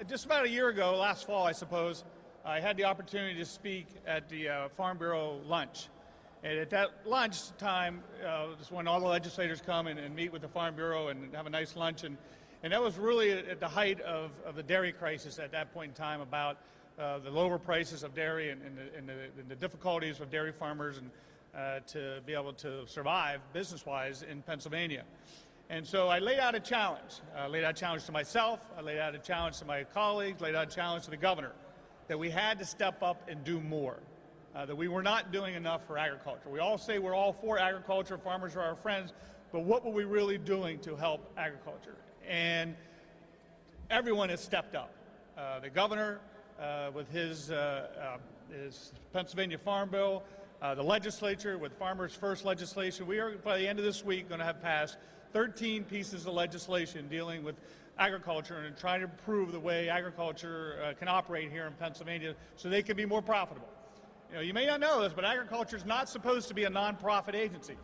just about a year ago, last fall, I suppose, I had the opportunity to speak at the Farm Bureau lunch. And at that lunch time, is when all the legislators come and meet with the Farm Bureau and have a nice lunch. And that was really at the height of the dairy crisis at that point in time, about the lower prices of dairy and the difficulties of dairy farmers and to be able to survive business-wise in Pennsylvania. And so I laid out a challenge. I laid out a challenge to myself, I laid out a challenge to my colleagues, laid out a challenge to the governor, that we had to step up and do more, that we were not doing enough for agriculture. We all say we're all for agriculture, farmers are our friends, but what were we really doing to help agriculture? And everyone has stepped up. The governor with his Pennsylvania Farm Bill, the legislature with Farmers First legislation. We are, by the end of this week, going to have passed 13 pieces of legislation dealing with agriculture and trying to improve the way agriculture can operate here in Pennsylvania so they can be more profitable. You know, you may not know this, but agriculture is not supposed to be a nonprofit agency.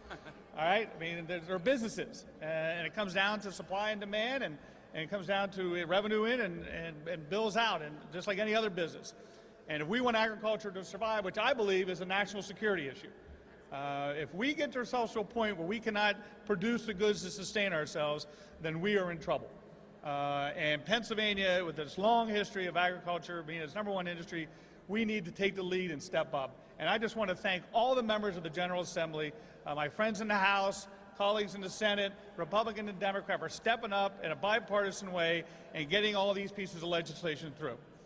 All right? I mean, there are businesses, and it comes down to supply and demand, and it comes down to revenue in and bills out, and just like any other business. And if we want agriculture to survive, which I believe is a national security issue, if we get ourselves to a point where we cannot produce the goods to sustain ourselves, then we are in trouble. And Pennsylvania, with its long history of agriculture being its #1 industry, we need to take the lead and step up. And I just want to thank all the members of the General Assembly, my friends in the House, colleagues in the Senate, Republican and Democrat, for stepping up in a bipartisan way and getting all these pieces of legislation through.